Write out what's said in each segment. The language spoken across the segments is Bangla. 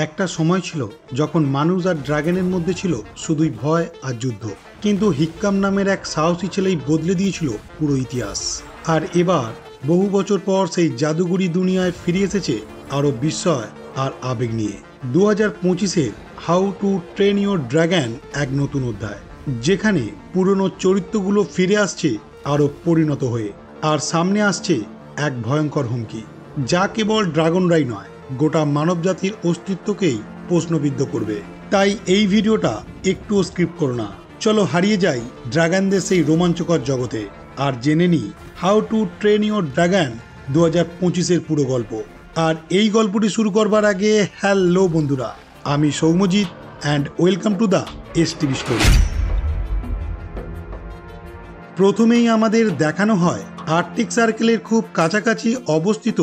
একটা সময় ছিল যখন মানুষ আর ড্রাগনের মধ্যে ছিল শুধুই ভয় আর যুদ্ধ, কিন্তু হিক্কাম নামের এক সাহসী ছেলেই বদলে দিয়েছিল পুরো ইতিহাস। আর এবার বহু বছর পর সেই জাদুঘরি দুনিয়ায় ফিরে এসেছে আরো বিস্ময় আর আবেগ নিয়ে। 2025-এর How to Train Your Dragon এক নতুন অধ্যায়, যেখানে পুরনো চরিত্রগুলো ফিরে আসছে আরো পরিণত হয়ে। আর সামনে আসছে এক ভয়ঙ্কর হুমকি, যা কেবল ড্রাগনরাই নয়, গোটা মানবজাতির অস্তিত্বকেই প্রশ্নবিদ্ধ করবে। তাই এই ভিডিওটা একটুও স্কিপ করো না, চলো হারিয়ে যাই ড্রাগনদের সেই রোমাঞ্চকর জগতে আর জেনে নিই How to Train Your Dragon 2025-এর পুরো গল্প। আর এই গল্পটি শুরু করবার আগে হ্যালো বন্ধুরা, আমি Soumyajit and welcome to the STV story. প্রথমেই আমাদের দেখানো হয় আর্কটিক সার্কেলের খুব কাছাকাছি অবস্থিত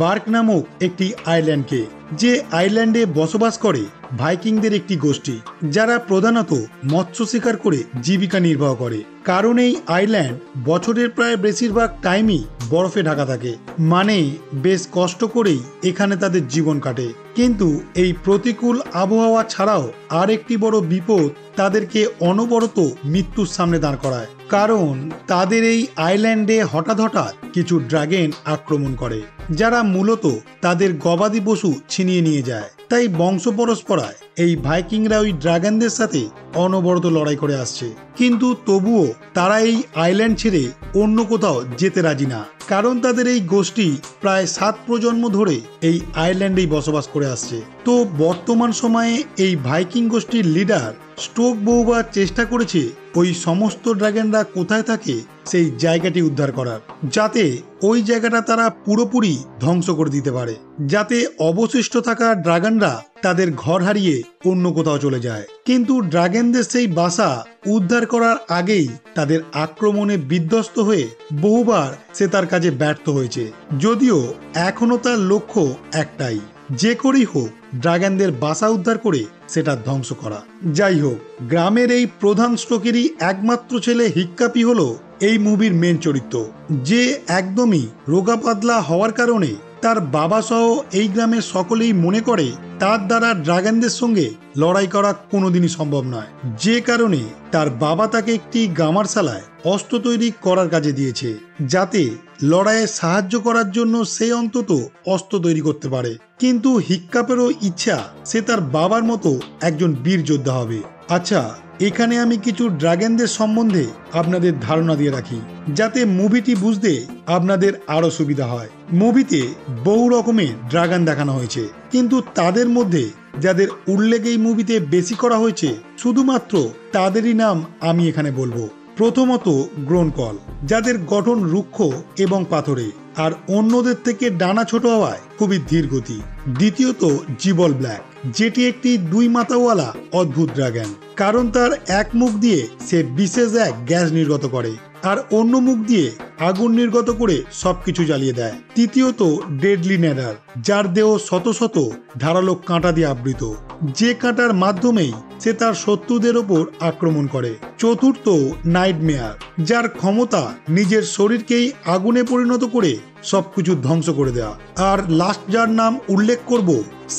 বার্ক নামক একটি আইল্যান্ডকে, যে আইল্যান্ডে বসবাস করে ভাইকিংদের একটি গোষ্ঠী, যারা প্রধানত মৎস্য শিকার করে জীবিকা নির্বাহ করে। কারণ এই আইল্যান্ড বছরের প্রায় বেশিরভাগ টাইমই বরফে ঢাকা থাকে, মানে বেশ কষ্ট করেই এখানে তাদের জীবন কাটে। কিন্তু এই প্রতিকূল আবহাওয়া ছাড়াও আর একটি বড় বিপদ তাদেরকে অনবরত মৃত্যুর সামনে দাঁড় করায়, কারণ তাদের এই আইল্যান্ডে হঠাৎ কিছু ড্রাগন আক্রমণ করে, যারা মূলত তাদের গবাদি পশু ছিনিয়ে নিয়ে যায়। তাই বংশ পরস্পরায় এই ভাইকিংরা ওই ড্রাগনদের সাথে অনবরত লড়াই করে আসছে, কিন্তু তবুও তারা এই আইল্যান্ড ছেড়ে অন্য কোথাও যেতে রাজি না, কারণ তাদের এই গোষ্ঠী প্রায় 7 প্রজন্ম ধরে এই আইল্যান্ডেই বসবাস করে আসছে। তো বর্তমান সময়ে এই ভাইকিং গোষ্ঠীর লিডার স্টোক বহুবার চেষ্টা করেছে ওই সমস্ত ড্রাগনরা কোথায় থাকে সেই জায়গাটি উদ্ধার করার, যাতে ওই জায়গাটা তারা পুরোপুরি ধ্বংস করে দিতে পারে, যাতে অবশিষ্ট থাকা ড্রাগনরা তাদের ঘর হারিয়ে অন্য কোথাও চলে যায়। কিন্তু ড্রাগনদের সেই বাসা উদ্ধার করার আগেই তাদের আক্রমণে বিধ্বস্ত হয়ে বহুবার সে তার কাজে ব্যর্থ হয়েছে, যদিও এখনো তার লক্ষ্য একটাই, যে করেই হোক ড্রাগনদের বাসা উদ্ধার করে সেটা ধ্বংস করা। যাই হোক, গ্রামের এই প্রধান স্টোকেরই একমাত্র ছেলে হিক্কাপি হলো এই মুভির মেন চরিত্র, যে একদমই রোগা পাতলা হওয়ার কারণে তার বাবা সহ এই গ্রামের সকলেই মনে করে তার দ্বারা ড্রাগনদের সঙ্গে লড়াই করা কোনোদিনই সম্ভব নয়, যে কারণে তার বাবা তাকে একটি গামারশালায় অস্ত্র তৈরি করার কাজে দিয়েছে, যাতে লড়াইয়ে সাহায্য করার জন্য সে অন্তত অস্ত্র তৈরি করতে পারে। কিন্তু হিক্কাপেরও ইচ্ছা সে তার বাবার মতো একজন বীর যোদ্ধা হবে। আচ্ছা, এখানে আমি কিছু ড্রাগনদের সম্বন্ধে আপনাদের ধারণা দিয়ে রাখি, যাতে মুভিটি বুঝতে আপনাদের আরো সুবিধা হয়। মুভিতে বহু রকমের ড্রাগন দেখানো হয়েছে, কিন্তু তাদের মধ্যে যাদের উল্লেখ এই মুভিতে বেশি করা হয়েছে, শুধুমাত্র তাদেরই নাম আমি এখানে বলবো। প্রথমত গ্রোনকল, যাদের গঠন রুক্ষ এবং পাথরে, আর অন্যদের থেকে ডানা ছোট হওয়ায় খুবই ধীর গতি। দ্বিতীয়ত জিবল ব্ল্যাক, যেটি একটি 2 মাথাওয়ালা অদ্ভুত ড্রাগন, কারণ তার এক মুখ দিয়ে সে বিশেষ এক গ্যাস নির্গত করে, আর অন্য মুখ দিয়ে আগুন নির্গত করে সবকিছু জ্বালিয়ে দেয়। তৃতীয়ত ডেডলি নেডার, যার দেহ শত শত ধারালো কাঁটা দিয়ে আবৃত, যে কাঁটার মাধ্যমেই সে তার শত্রুদের ওপর আক্রমণ করে। চতুর্থ নাইটমেয়ার, যার ক্ষমতা নিজের শরীরকেই আগুনে পরিণত করে সবকিছু ধ্বংস করে দেওয়া। আর লাস্ট যার নাম উল্লেখ করব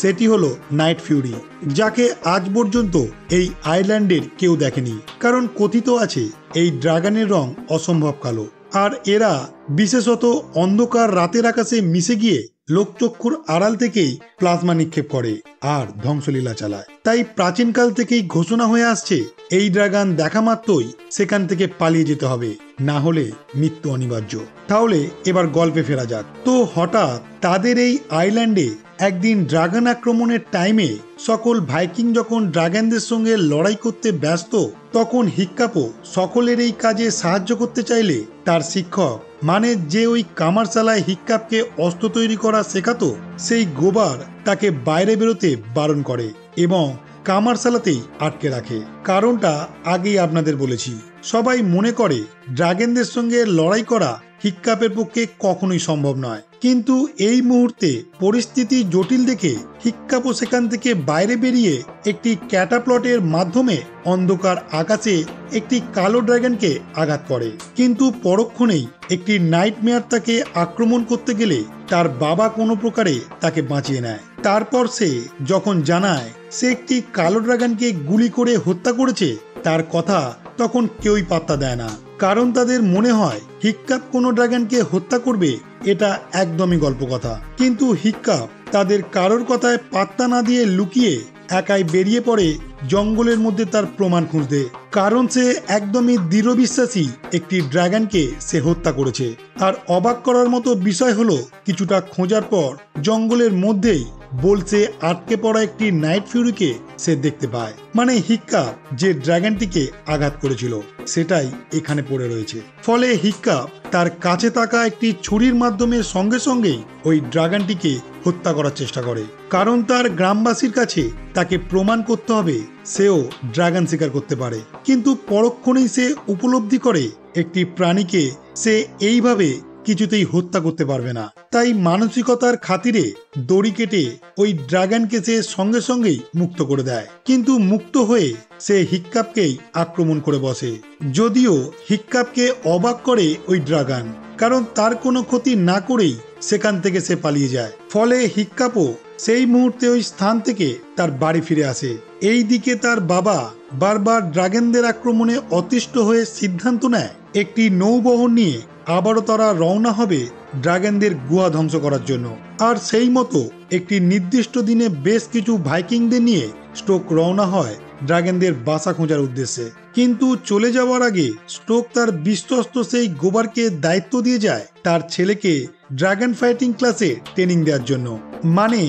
সেটি হলো নাইট ফিউরি, যাকে আজ পর্যন্ত এই আইল্যান্ডের কেউ দেখেনি, কারণ কথিত আছে এই ড্রাগনের রং অসম্ভব কালো, আর এরা বিশেষত অন্ধকার রাতের আকাশে মিশে গিয়ে লোকচক্ষুর আড়াল থেকেই প্লাজমা নিক্ষেপ করে আর ধ্বংসলীলা চালায়। তাই প্রাচীনকাল থেকেই ঘোষণা হয়ে আসছে এই ড্রাগন দেখা মাত্রই সেখান থেকে পালিয়ে যেতে হবে, না হলে মৃত্যু অনিবার্য। তাহলে এবার গল্পে ফেরা যাক। তো হঠাৎ তাদের এই আইল্যান্ডে একদিন ড্রাগন আক্রমণের টাইমে সকল ভাইকিং যখন ড্রাগনদের সঙ্গে লড়াই করতে ব্যস্ত, তখন হিক্কাপও সকলের এই কাজে সাহায্য করতে চাইলে তার শিক্ষক, মানে যে ওই কামারশালায় হিক্কাপকে অস্ত্র তৈরি করা শেখাতো, সেই গোবার তাকে বাইরে বেরোতে বারণ করে এবং কামারশালাতেই আটকে রাখে। কারণটা আগেই আপনাদের বলেছি, সবাই মনে করে ড্রাগনদের সঙ্গে লড়াই করা হিক্কাপের পক্ষে কখনোই সম্ভব নয়। কিন্তু এই মুহূর্তে পরিস্থিতি জটিল দেখে হিক্কাপও সেখান থেকে বাইরে বেরিয়ে একটি ক্যাটাপ্লটের মাধ্যমে অন্ধকার আকাশে একটি কালো ড্রাগনকে আঘাত করে। কিন্তু পরক্ষণেই একটি নাইটমেয়ার তাকে আক্রমণ করতে গেলে তার বাবা কোনো প্রকারে তাকে বাঁচিয়ে নেয়। তারপর সে যখন জানায় সে একটি কালো ড্রাগনকে গুলি করে হত্যা করেছে, তার কথা তখন কেউই পাত্তা দেয় না, কারণ তাদের মনে হয় হিক্কাপ কোনো ড্রাগনকে হত্যা করবে এটা একদমই গল্প কথা। কিন্তু হিক্কাপ তাদের কারোর কথায় পাত্তা না দিয়ে লুকিয়ে একাই বেরিয়ে পড়ে জঙ্গলের মধ্যে তার প্রমাণ খুঁজতে, কারণ সে একদমই দৃঢ় বিশ্বাসী একটি ড্রাগনকে সে হত্যা করেছে। আর অবাক করার মতো বিষয় হলো কিছুটা খোঁজার পর জঙ্গলের মধ্যেই বলছে আটকে পড়া একটি নাইট ফিউরিকে সে দেখতে পায়। মানে হিক্কাপ যে ড্রাগনটিকে আঘাত করেছিল সেটাই এখানে পড়ে রয়েছে। ফলে হিক্কাপ তার কাছে থাকা একটি ছুরির মাধ্যমে সঙ্গে সঙ্গেই ওই ড্রাগনটিকে হত্যা করার চেষ্টা করে, কারণ তার গ্রামবাসীর কাছে তাকে প্রমাণ করতে হবে সেও ড্রাগন শিকার করতে পারে। কিন্তু পরক্ষণেই সে উপলব্ধি করে একটি প্রাণীকে সে এইভাবে কিছুতেই হত্যা করতে পারবে না। তাই মানসিকতার খাতিরে দড়ি কেটে ওই ড্রাগনকে সে সঙ্গে সঙ্গেই মুক্ত করে দেয়। কিন্তু মুক্ত হয়ে সে হিক্কাপকেই আক্রমণ করে বসে। যদিও হিক্কাপকে অবাক করে ওই ড্রাগন, কারণ তার কোনো ক্ষতি না করেই সেখান থেকে সে পালিয়ে যায়। ফলে হিক্কাপও সেই মুহূর্তে ওই স্থান থেকে তার বাড়ি ফিরে আসে। এই দিকে তার বাবা বারবার ড্রাগনদের আক্রমণে অতিষ্ঠ হয়ে সিদ্ধান্ত নেয় একটি নৌবহর নিয়ে আবারও তারা রওনা হবে ড্রাগনদের গুহা ধ্বংস করার জন্য। আর সেই মতো একটি নির্দিষ্ট দিনে বেশ কিছু ভাইকিংদের নিয়ে স্টোক রওনা হয় ড্রাগনদের বাসা খোঁজার উদ্দেশ্যে। কিন্তু চলে যাওয়ার আগে স্টোক তার বিশ্বস্ত সেই গোবারকে দায়িত্ব দিয়ে যায় তার ছেলেকে ড্রাগন ফাইটিং ক্লাসে ট্রেনিং দেওয়ার জন্য। মানে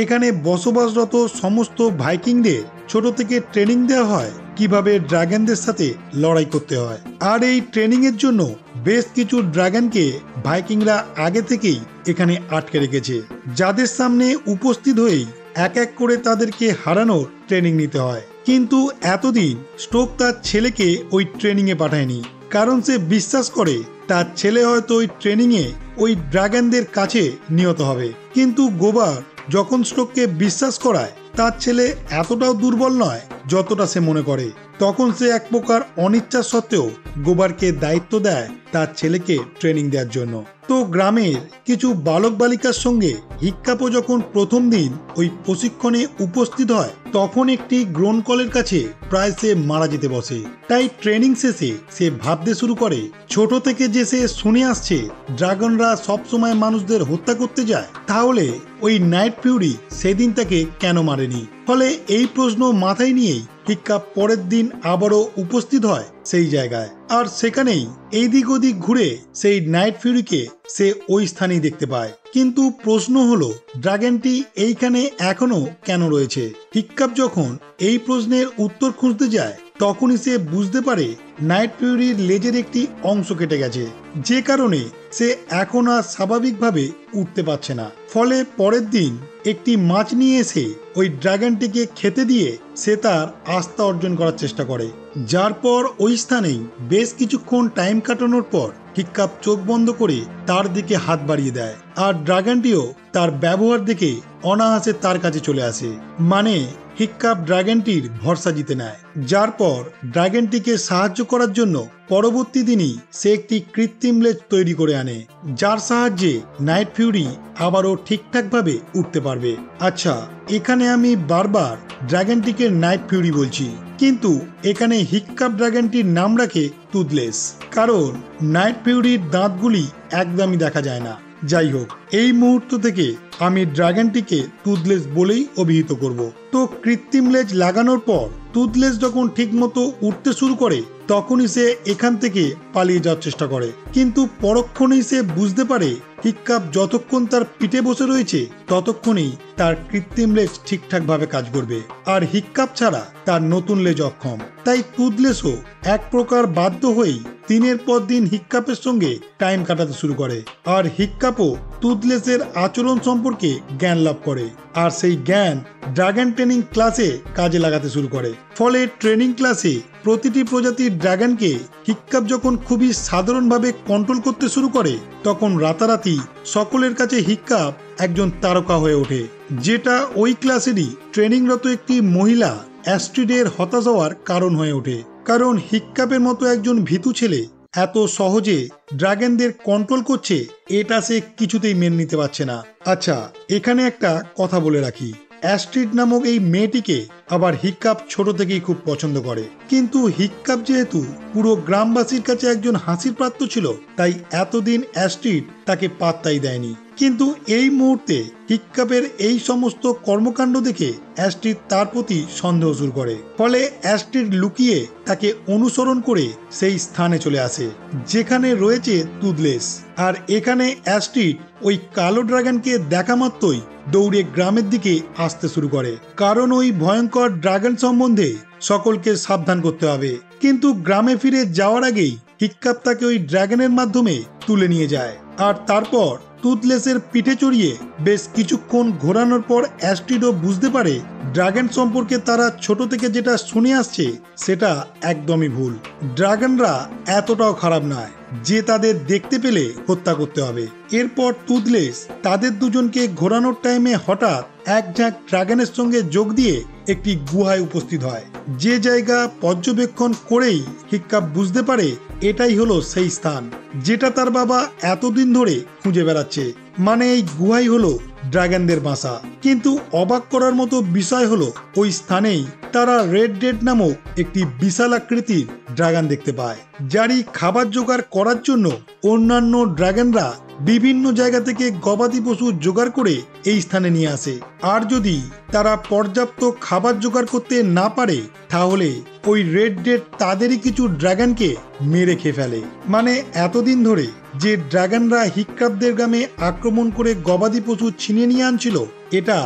এখানে বসবাসরত সমস্ত ভাইকিংদের ছোট থেকে ট্রেনিং দেওয়া হয় কিভাবে ড্রাগনদের সাথে লড়াই করতে হয়। আর এই ট্রেনিং এর জন্য বেশ কিছু ড্রাগনকে ভাইকিংরা আগে থেকেই এখানে আটকে রেখেছে, যাদের সামনে উপস্থিত হয়েই এক এক করে তাদেরকে হারানোর ট্রেনিং নিতে হয়। কিন্তু এতদিন স্টোক তার ছেলেকে ওই ট্রেনিংয়ে পাঠায়নি, কারণ সে বিশ্বাস করে তার ছেলে হয়তো ওই ট্রেনিংয়ে ওই ড্রাগনদের কাছে নিহত হবে। কিন্তু গোবার যখন স্টোককে বিশ্বাস করায় তার ছেলে এতটাও দুর্বল নয় যতটা সে মনে করে, তখন সে এক প্রকার অনিচ্ছা সত্ত্বেও গোবারকে দায়িত্ব দেয় তার ছেলেকে ট্রেনিং দেওয়ার জন্য। তো গ্রামের কিছু বালক বালিকার সঙ্গে হিক্কাপও যখন প্রথম দিন ওই প্রশিক্ষণে উপস্থিত হয়, তখন একটি গ্রোন কলের কাছে প্রায় সে মারা যেতে বসে। তাই ট্রেনিং শেষে সে ভাবতে শুরু করে ছোট থেকে যে সে শুনে আসছে ড্রাগনরা সবসময় মানুষদের হত্যা করতে যায়, তাহলে ওই নাইট ফিউরি সেদিন তাকে কেন মারেনি। ফলে এই প্রশ্ন মাথায় নিয়েই হিক্কাপ পরের দিন আবারও উপস্থিত হয় সেই জায়গায়। আর সেখানেই এইদিক ওদিক ঘুরে সেই নাইট ফিউরিকে সে ওই স্থানেই দেখতে পায়। কিন্তু প্রশ্ন হলো ড্রাগনটি এইখানে এখনো কেন রয়েছে। হিক্কাপ যখন এই প্রশ্নের উত্তর খুঁজতে যায় তখনই সে বুঝতে পারে নাইট ফিউরির লেজের একটি অংশ কেটে গেছে, যে কারণে সে এখন আর স্বাভাবিকভাবে উঠতে পারছে না। ফলে পরের দিন একটি মাছ নিয়ে এসে ওই ড্রাগনটিকে খেতে দিয়ে সে তার আস্থা অর্জন করার চেষ্টা করে, যার পর ওই স্থানেই বেশ কিছুক্ষণ টাইম কাটানোর পর হিক্কাপ চোখ বন্ধ করে তার দিকে হাত বাড়িয়ে দেয়। আর ড্রাগনটিও তার ব্যবহার দেখে অনায়াসে তার কাছে চলে আসে। মানে হিক্কাপ ড্রাগনটির ভরসা জিতে নেয়, যার পর ড্রাগনটিকে সাহায্য করার জন্য পরবর্তী দিনই সে একটি কৃত্রিম লেজ তৈরি করে আনে, যার সাহায্যে নাইট ফিউরি আবারও ঠিকঠাকভাবে উঠতে পারবে। আচ্ছা, এখানে আমি বারবার ড্রাগনটিকে নাইট ফিউরি বলছি, কিন্তু এখানে হিক্কাপ ড্রাগনটির নাম রাখে টুথলেস, কারণ নাইট ফিউরির দাঁতগুলি একদমই দেখা যায় না। যাই হোক, এই মুহূর্ত থেকে আমি ড্রাগনটিকে টুথলেস বলেই অভিহিত করব। তো কৃত্রিম লেজ লাগানোর পর টুথলেস যখন ঠিকমতো উঠতে শুরু করে তখনই সে এখান থেকে পালিয়ে যাওয়ার চেষ্টা করে। কিন্তু পরক্ষণেই সে বুঝতে পারে হিক্কাপ যতক্ষণ তার পিঠে বসে রয়েছে ততক্ষণই তার কৃত্রিম লেজ ঠিকঠাকভাবে কাজ করবে, আর হিক্কাপ ছাড়া তার নতুন লেজ অক্ষম। তাই টুথলেসও এক প্রকার বাধ্য হয়েই দিনের পর দিন হিক্কাপের সঙ্গে টাইম কাটাতে শুরু করে। আর হিক্কাপও টুথলেসের আচরণ সম্পর্কে জ্ঞান লাভ করে, আর সেই জ্ঞান ড্রাগন ট্রেনিং ক্লাসে কাজে লাগাতে শুরু করে। ফলে ট্রেনিং ক্লাসে প্রতিটি প্রজাতির ড্রাগনকে হিক্কাপ যখন খুবই সাধারণভাবে কন্ট্রোল করতে শুরু করে, তখন রাতারাতি সকলের কাছে হিক্কাপ একজন তারকা হয়ে ওঠে, যেটা ওই ক্লাসেরই ট্রেনিংরত একটি মহিলা অ্যাস্ট্রিডের হতাশ হওয়ার কারণ হয়ে ওঠে। কারণ হিক্কাপের মতো একজন ভীতু ছেলে এত সহজে ড্রাগনদের কন্ট্রোল করছে, এটা সে কিছুতেই মেনে নিতে পারছে না। আচ্ছা, এখানে একটা কথা বলে রাখি, অ্যাস্ট্রিড নামক এই মেয়েটিকে আবার হিক্কাপ ছোট থেকেই খুব পছন্দ করে। কিন্তু হিক্কাপ যেহেতু পুরো গ্রামবাসীর কাছে একজন হাসির পাত্র ছিল, তাই এতদিন অ্যাস্ট্রিড তাকে পাত্তাই দেয়নি। কিন্তু এই মুহূর্তে হিক্কাপের এই সমস্ত কর্মকাণ্ড দেখে অ্যাস্ট্রিড তার প্রতি সন্দেহ শুরু করে। ফলে অ্যাস্ট্রিড লুকিয়ে তাকে অনুসরণ করে সেই স্থানে চলে আসে যেখানে রয়েছে টুথলেস। আর এখানে অ্যাস্ট্রিড ওই কালো ড্রাগনকে দেখা মাত্রই দৌড়ে গ্রামের দিকে আসতে শুরু করে, কারণ ওই ভয়ঙ্কর ড্রাগন সম্বন্ধে সকলকে সাবধান করতে হবে। কিন্তু গ্রামে ফিরে যাওয়ার আগেই হিক্কাপ তাকে ওই ড্রাগনের মাধ্যমে তুলে নিয়ে যায়। আর তারপর টুথলেসের পিঠে চড়িয়ে বেশ কিছুক্ষণ ঘোরানোর পর অ্যাস্ট্রিডও বুঝতে পারে ড্রাগন সম্পর্কে তারা ছোট থেকে যেটা শুনে আসছে সেটা একদমই ভুল। ড্রাগনরা এতটাও খারাপ নয় যে তাদের দেখতে পেলে হত্যা করতে হবে। এরপর টুথলেস তাদের দুজনকে ঘোরানোর টাইমে হঠাৎ এক ঝাঁক ড্রাগনের সঙ্গে যোগ দিয়ে একটি গুহায় উপস্থিত হয়, যে জায়গা পর্যবেক্ষণ করেই হিক্কাপ বুঝতে পারে এটাই হলো সেই স্থান যেটা তার বাবা এতদিন ধরে খুঁজে বেড়াচ্ছে। মানে এই গুহাই হলো ড্রাগনদের বাসা। কিন্তু অবাক করার মতো বিষয় হলো ওই স্থানেই তারা রেড ডেড নামক একটি বিশাল আকৃতির ড্রাগন দেখতে পায়, যারই খাবার জোগাড় করার জন্য অন্যান্য ড্রাগনরা বিভিন্ন জায়গা থেকে গবাদি পশু জোগাড় করে এই স্থানে নিয়ে আসে। আর যদি তারা পর্যাপ্ত খাবার জোগাড় করতে না পারে, তাহলে ওই রেড ডেড তাদেরই কিছু ড্রাগনকে মেরে খেয়ে ফেলে। মানে এতদিন ধরে যে ড্রাগনরা হিক্কাপদের গ্রামে আক্রমণ করে গবাদি পশু ছিনিয়ে নিয়ে আনছিল, এটা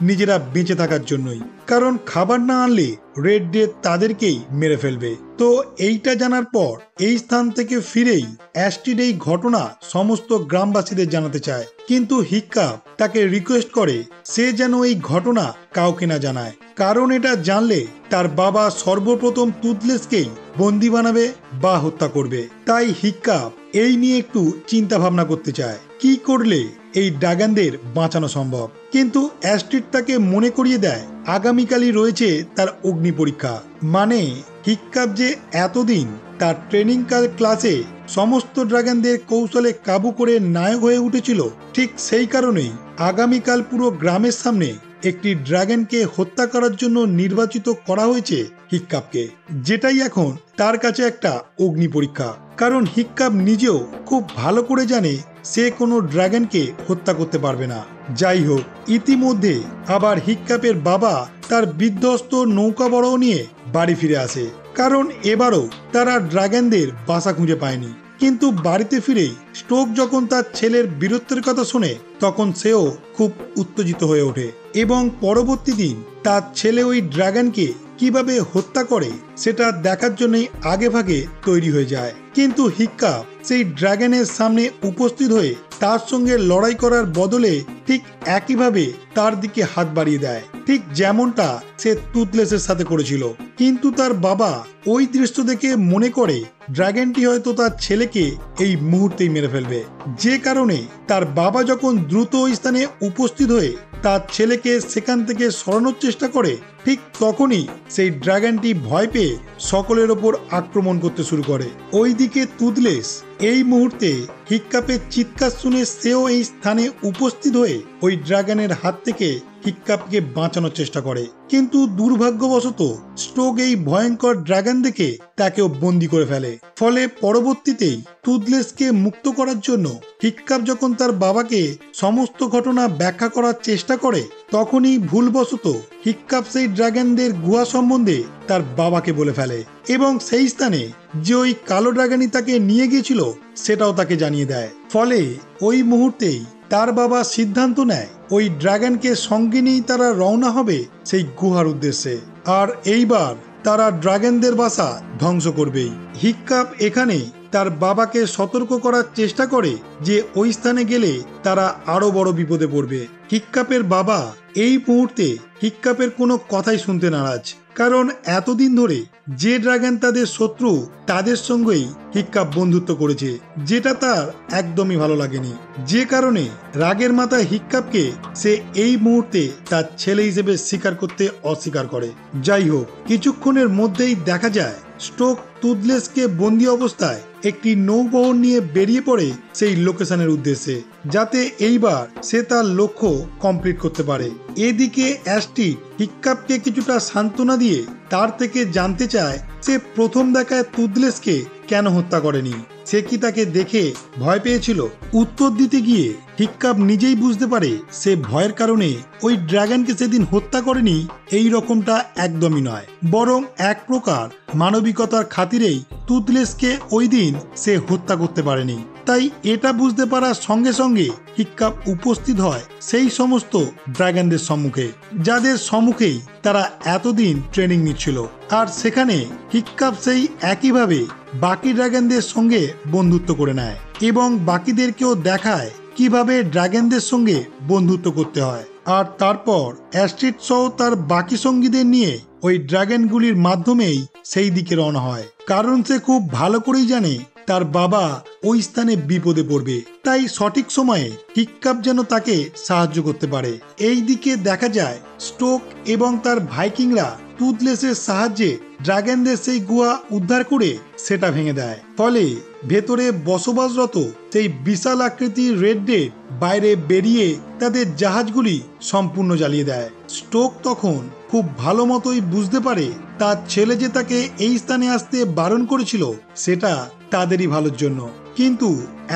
নিজেরা বেঁচে থাকার জন্যই, কারণ খাবার না আনলে রেড ডেড তাদেরকেই মেরে ফেলবে। তো এইটা জানার পর এই স্থান থেকে ফিরেই অ্যাস্ট্রিড এই ঘটনা সমস্ত গ্রামবাসীদের জানাতে চায়, কিন্তু হিক্কাপ তাকে রিকোয়েস্ট করে সে যেন এই ঘটনা কাউকে না জানায়, কারণ এটা জানলে তার বাবা সর্বপ্রথম টুথলেসকেই বন্দি বানাবে বা হত্যা করবে। তাই হিক্কাপ এই নিয়ে একটু চিন্তা ভাবনা করতে চায় কি করলে এই ড্রাগনদের বাঁচানো সম্ভব। কিন্তু অ্যাস্ট্রিড তাকে মনে করিয়ে দেয় আগামীকালই রয়েছে তার অগ্নি পরীক্ষা। মানে হিক্কাপ যে এতদিন তার ট্রেনিং ক্লাসে সমস্ত ড্রাগনদের কৌশলে কাবু করে নায়ক হয়ে উঠেছিল, ঠিক সেই কারণেই আগামীকাল পুরো গ্রামের সামনে একটি ড্রাগনকে হত্যা করার জন্য নির্বাচিত করা হয়েছে হিক্কাপকে, যেটাই এখন তার কাছে একটা অগ্নি পরীক্ষা। কারণ হিক্কাপ নিজেও খুব ভালো করে জানে সে কোনো ড্রাগনকে হত্যা করতে পারবে না। যাই হোক, ইতিমধ্যে আবার হিক্কাপের বাবা তার বিধ্বস্ত নৌকা বড় নিয়ে বাড়ি ফিরে আসে, কারণ এবারও তারা ড্রাগনদের বাসা খুঁজে পায়নি। কিন্তু বাড়িতে ফিরেই স্টোক যখন তার ছেলের বীরত্বের কথা শোনে, তখন সেও খুব উত্তেজিত হয়ে ওঠে এবং পরবর্তী দিন তার ছেলে ওই ড্রাগনকে কিভাবে হত্যা করে সেটা দেখার জন্যই আগে ভাগে তৈরি হয়ে যায়। কিন্তু হিক্কাপ সেই ড্রাগনের সামনে উপস্থিত হয়ে তার সঙ্গে লড়াই করার বদলে ঠিক একইভাবে তার দিকে হাত বাড়িয়ে দেয়, ঠিক যেমনটা সে টুথলেসের সাথে করেছিল। কিন্তু তার বাবা ওই দৃশ্য দেখে মনে করে ড্রাগনটি হয়তো তার ছেলেকে এই মুহূর্তেই মেরে ফেলবে, যে কারণে তার বাবা যখন দ্রুত ওই স্থানে উপস্থিত হয়ে তার ছেলেকে সেখান থেকে সরানোর চেষ্টা করে, ঠিক তখনই সেই ড্রাগনটি ভয় পেয়ে সকলের ওপর আক্রমণ করতে শুরু করে। ওইদিকে টুথলেস এই মুহূর্তে হিক্কাপের চিৎকার শুনে সেও এই স্থানে উপস্থিত হয়ে ওই ড্রাগনের হাত থেকে হিক্কাপকে বাঁচানোর চেষ্টা করে। কিন্তু দুর্ভাগ্যবশত স্টোক এই ভয়ঙ্কর ড্রাগন দেখে তাকেও বন্দি করে ফেলে। ফলে পরবর্তীতেই টুথলেসকে মুক্ত করার জন্য হিক্কাপ যখন তার বাবাকে সমস্ত ঘটনা ব্যাখ্যা করার চেষ্টা করে, তখনই ভুলবশত হিক্কাপ সেই ড্রাগনদের গুহা সম্বন্ধে তার বাবাকে বলে ফেলে এবং সেই স্থানে যে ওই কালো ড্রাগনই তাকে নিয়ে গিয়েছিল সেটাও তাকে জানিয়ে দেয়। ফলে ওই মুহূর্তেই তার বাবা সিদ্ধান্ত নেয় ওই ড্রাগনকে সঙ্গে নিয়েই তারা রওনা হবে সেই গুহার উদ্দেশ্যে। আর এইবার তারা ড্রাগনদের বাসা ধ্বংস করবেই। হিক্কাপ এখানে তার বাবাকে সতর্ক করার চেষ্টা করে যে ওই স্থানে গেলে তারা আরো বড় বিপদে পড়বে। হিক্কাপের বাবা এই মুহূর্তে হিক্কাপের কোনো কথাই শুনতে নারাজ, কারণ এতদিন ধরে যে ড্রাগন তাদের শত্রু তাদের সঙ্গেই হিক্কাপ বন্ধুত্ব করেছে, যেটা তার একদমই ভালো লাগেনি। যে কারণে রাগের মাথায় হিক্কাপকে সে এই মুহূর্তে তার ছেলে হিসেবে স্বীকার করতে অস্বীকার করে। যাই হোক, কিছুক্ষণের মধ্যেই দেখা যায় স্টোক টুথলেসকে বন্দি অবস্থায় একটি নৌবহর নিয়ে বেরিয়ে পড়ে সেই লোকেশনের উদ্দেশ্যে, যাতে এইবার সে তার লক্ষ্য কমপ্লিট করতে পারে। এদিকে অ্যাস্টি হিক্কাপকে কিছুটা সান্ত্বনা দিয়ে তার থেকে জানতে চায় সে প্রথম দেখায় টুথলেসকে কেন হত্যা করেনি, সে কি তাকে দেখে ভয় পেয়েছিল। উত্তর দিতে গিয়ে হিক্কাপ নিজেই বুঝতে পারে সে ভয়ের কারণে ওই ড্রাগনকে সেদিন হত্যা করেনি, এই রকমটা একদমই নয়, বরং এক প্রকার মানবিকতার খাতিরেই টুথলেসকে ওই দিন সে হত্যা করতে পারেনি। তাই এটা বুঝতে পারার সঙ্গে সঙ্গে হিক্কাপ উপস্থিত হয় সেই সমস্ত ড্রাগনদের সম্মুখে, যাদের সম্মুখেই তারা এতদিন ট্রেনিং নিচ্ছিল। আর সেখানে হিক্কাপ সেই একইভাবে বাকি ড্রাগনদের সঙ্গে বন্ধুত্ব করে নেয় এবং বাকিদেরকেও দেখায় কিভাবে ড্রাগনদের সঙ্গে বন্ধুত্ব করতে হয়। আর তারপর অ্যাস্ট্রিড সহ তার বাকি সঙ্গীদের নিয়ে ওই ড্রাগনগুলির মাধ্যমেই সেই দিকে রওনা হয়, কারণ সে খুব ভালো করেই জানে তার বাবা ওই স্থানে বিপদে পড়বে, তাই সঠিক সময়ে হিক্কাপ যেন তাকে সাহায্য করতে পারে। এই দিকে দেখা যায় স্টোক এবং তার ভাইকিংরা টুথলেসের সাহায্যে ড্রাগনদের সেই গুহা উদ্ধার করে সেটা ভেঙে দেয়। ফলে ভেতরে বসবাসরত সেই বিশাল আকৃতির রেড ডেড বাইরে বেরিয়ে তাদের জাহাজগুলি সম্পূর্ণ জ্বালিয়ে দেয়। স্টোক তখন খুব ভালো মতোই বুঝতে পারে তার ছেলে যে তাকে এই স্থানে আসতে বারণ করেছিল সেটা তাদেরই ভালোর জন্য, কিন্তু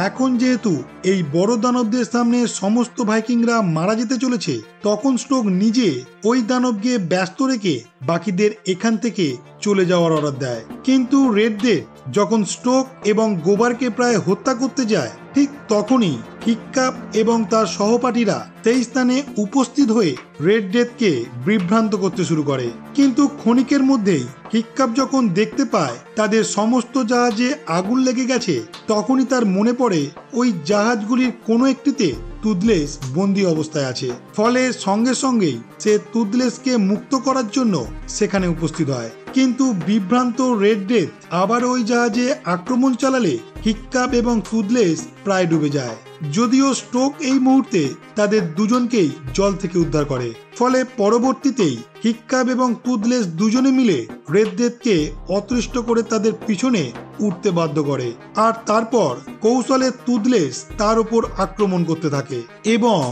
এখন যেহেতু এই বড় দানবদের সামনে সমস্ত ভাইকিংরা মারা যেতে চলেছে, তখন স্টোক নিজে ওই দানবকে ব্যস্ত রেখে বাকিদের এখান থেকে চলে যাওয়ার অর্ডার দেয়। কিন্তু রেড ডেড যখন স্টোক এবং গোবারকে প্রায় হত্যা করতে যায়, ঠিক তখনই হিক্কাপ এবং তার সহপাঠীরা সেই স্থানে উপস্থিত হয়ে রেড ডেথকে বিভ্রান্ত করতে শুরু করে। কিন্তু ক্ষণিকের মধ্যেই হিক্কাপ যখন দেখতে পায় তাদের সমস্ত জাহাজে আগুন লেগে গেছে, তখনই তার মনে পড়ে ওই জাহাজগুলির কোনো একটিতে টুথলেস বন্দি অবস্থায় আছে। ফলে সঙ্গে সঙ্গেই সে টুথলেসকে মুক্ত করার জন্য সেখানে উপস্থিত হয়। কিন্তু বিভ্রান্ত রেড ডেথ আবার ওই জাহাজে আক্রমণ চালালে হিক্কাপ এবং টুথলেস প্রায় ডুবে যায়, যদিও স্টোক এই মুহূর্তে তাদের দুজনকেই জল থেকে উদ্ধার করে। ফলে পরবর্তীতেই হিক্কাপ এবং টুথলেস দুজনে মিলে রেড ডেথকে অতৃষ্ট করে তাদের পিছনে উঠতে বাধ্য করে, আর তারপর কৌশলে টুথলেস তার উপর আক্রমণ করতে থাকে এবং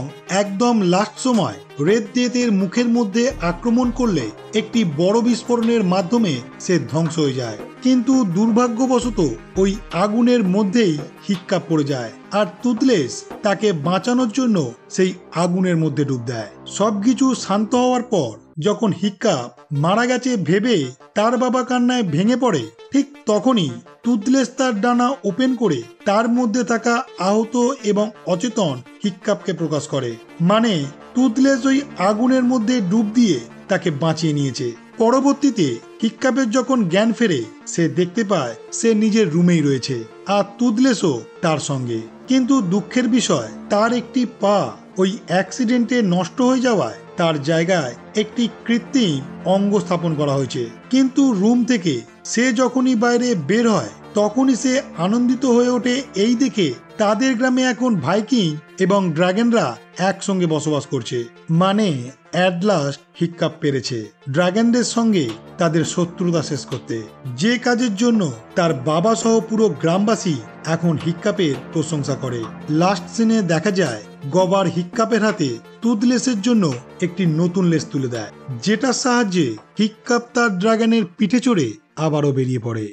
একদম লাস্ট সময় রেড ডেথের মুখের মধ্যে আক্রমণ করলে একটি বড় বিস্ফোরণের মাধ্যমে সে ধ্বংস হয়ে যায়। কিন্তু দুর্ভাগ্যবশত ওই আগুনের মধ্যেই হিক্কাপ পড়ে যায়, আর টুথলেস তাকে বাঁচানোর জন্য সেই আগুনের মধ্যে ডুব দেয়। সবকিছু শান্ত হওয়ার পর যখন হিক্কাপ মারা গেছে ভেবে তার বাবা কান্নায় ভেঙে পড়ে, ঠিক তখনই টুথলেস তার ডানা ওপেন করে তার মধ্যে থাকা আহত এবং অচেতন হিক্কাপকে প্রকাশ করে। মানে টুথলেস ওই আগুনের মধ্যে ডুব দিয়ে তাকে বাঁচিয়ে নিয়েছে। পরবর্তীতে হিক্কাপের যখন জ্ঞান ফেরে, সে দেখতে পায় সে নিজের রুমেই রয়েছে আর টুথলেসও তার সঙ্গে। কিন্তু দুঃখের বিষয়, তার একটি পা ওই অ্যাক্সিডেন্টে নষ্ট হয়ে যাওয়ায় তার জায়গায় একটি কৃত্রিম অঙ্গ স্থাপন করা হয়েছে। কিন্তু রুম থেকে সে যখনই বাইরে বের হয়, তখনই সে আনন্দিত হয়ে ওঠে এই দেখে তাদের গ্রামে এখন ভাইকিং এবং ড্রাগনরা একসঙ্গে বসবাস করছে। মানে অ্যাট লাস্ট হিক্কাপ পেরেছে ড্রাগনদের সঙ্গে তাদের শত্রুতা শেষ করতে, যে কাজের জন্য তার বাবা সহ পুরো গ্রামবাসী এখন হিক্কাপের প্রশংসা করে। লাস্ট সিনে দেখা যায় গবার হিক্কাপের হাতে টুথলেসের জন্য একটি নতুন লেস তুলে দেয়, যেটার সাহায্যে হিক্কাপ তার ড্রাগনের পিঠে চড়ে আবারও বেরিয়ে পড়ে।